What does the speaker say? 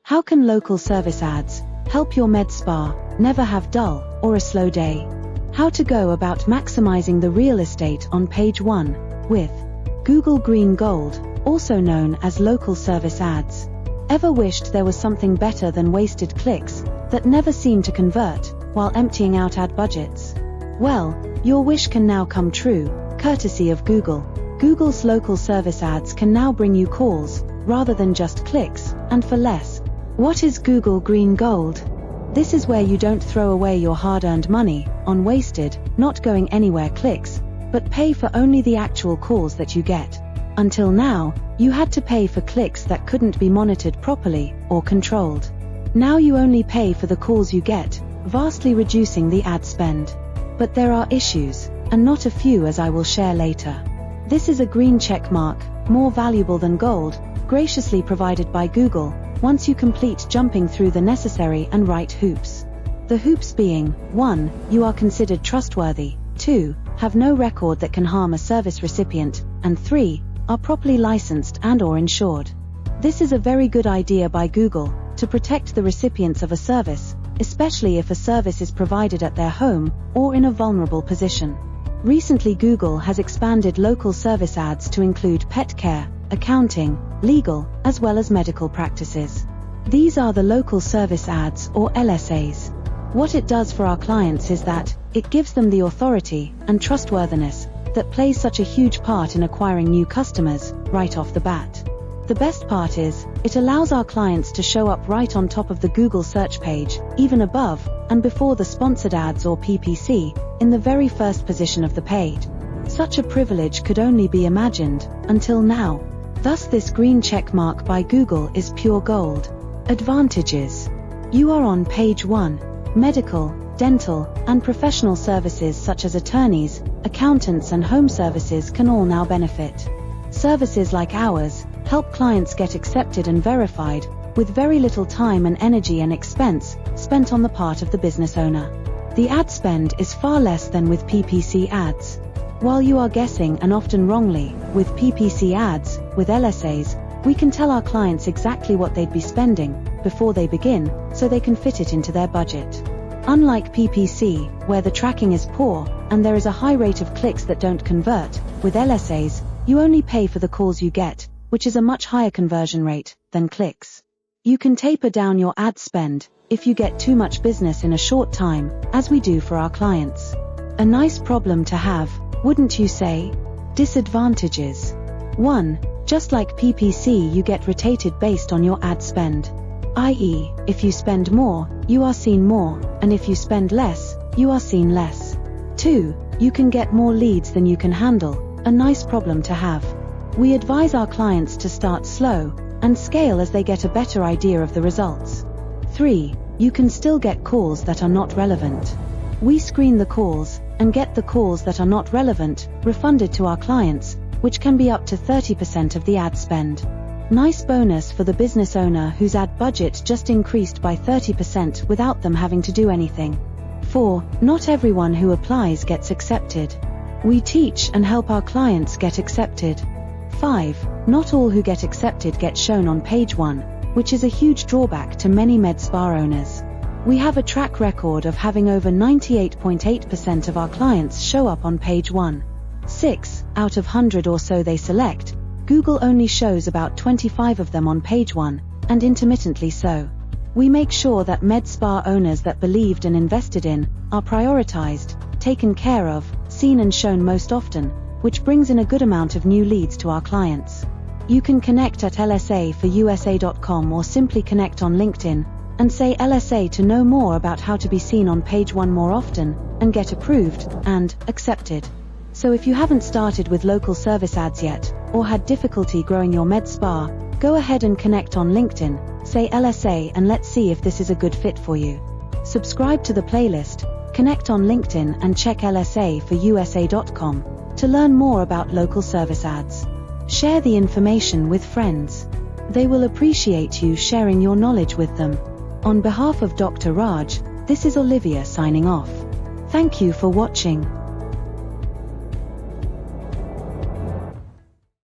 How can local service ads help your med spa never have dull or a slow day? How to go about maximizing the real estate on page 1 with Google Green Gold, also known as local service ads. Ever wished there was something better than wasted clicks that never seem to convert while emptying out ad budgets? Well, your wish can now come true, courtesy of Google. Google's local service ads can now bring you calls rather than just clicks, and for less. What is Google Green Gold? This is where you don't throw away your hard-earned money on wasted, not going anywhere clicks, but pay for only the actual calls that you get. Until now, you had to pay for clicks that couldn't be monitored properly or controlled. Now you only pay for the calls you get, vastly reducing the ad spend. But there are issues, and not a few, as I will share later. This is a green check mark, more valuable than gold, graciously provided by Google, once you complete jumping through the necessary and right hoops. The hoops being: 1. You are considered trustworthy, 2. Have no record that can harm a service recipient, and 3. Are properly licensed and/or insured. This is a very good idea by Google to protect the recipients of a service, especially if a service is provided at their home or in a vulnerable position. Recently, Google has expanded local service ads to include pet care, accounting, legal, as well as medical practices. These are the local service ads, or LSAs. What it does for our clients is that it gives them the authority and trustworthiness that plays such a huge part in acquiring new customers right off the bat. The best part is, it allows our clients to show up right on top of the Google search page, even above and before the sponsored ads or PPC, in the very first position of the page. Such a privilege could only be imagined until now. Thus this green check mark by Google is pure gold. Advantages. You are on page 1. Medical, dental, and professional services such as attorneys, accountants and home services can all now benefit. Services like ours help clients get accepted and verified, with very little time and energy and expense spent on the part of the business owner. The ad spend is far less than with PPC ads. While you are guessing, and often wrongly, with PPC ads, with LSAs, we can tell our clients exactly what they'd be spending before they begin, so they can fit it into their budget. Unlike PPC, where the tracking is poor, and there is a high rate of clicks that don't convert, with LSAs, you only pay for the calls you get, which is a much higher conversion rate than clicks. You can taper down your ad spend if you get too much business in a short time, as we do for our clients. A nice problem to have, wouldn't you say? Disadvantages. 1. Just like PPC, you get rotated based on your ad spend. i.e., if you spend more, you are seen more, and if you spend less, you are seen less. 2. You can get more leads than you can handle, a nice problem to have. We advise our clients to start slow and scale as they get a better idea of the results. 3. You can still get calls that are not relevant. We screen the calls and get the calls that are not relevant refunded to our clients, which can be up to 30% of the ad spend. Nice bonus for the business owner whose ad budget just increased by 30% without them having to do anything. 4. Not everyone who applies gets accepted. We teach and help our clients get accepted. 5. Not all who get accepted get shown on page 1, which is a huge drawback to many med spa owners. We have a track record of having over 98.8% of our clients show up on page 1. 6. Out of 100 or so they select, Google only shows about 25 of them on page 1, and intermittently so. We make sure that med spa owners that believed and invested in are prioritized, taken care of, seen and shown most often, which brings in a good amount of new leads to our clients. You can connect at lsaforusa.com or simply connect on LinkedIn and say LSA to know more about how to be seen on page 1 more often and get approved and accepted. So if you haven't started with local service ads yet, or had difficulty growing your med spa, go ahead and connect on LinkedIn, say LSA, and let's see if this is a good fit for you. Subscribe to the playlist, connect on LinkedIn and check lsaforusa.com to learn more about local service ads. Share the information with friends. They will appreciate you sharing your knowledge with them. On behalf of Dr. Raj, this is Olivia signing off. Thank you for watching.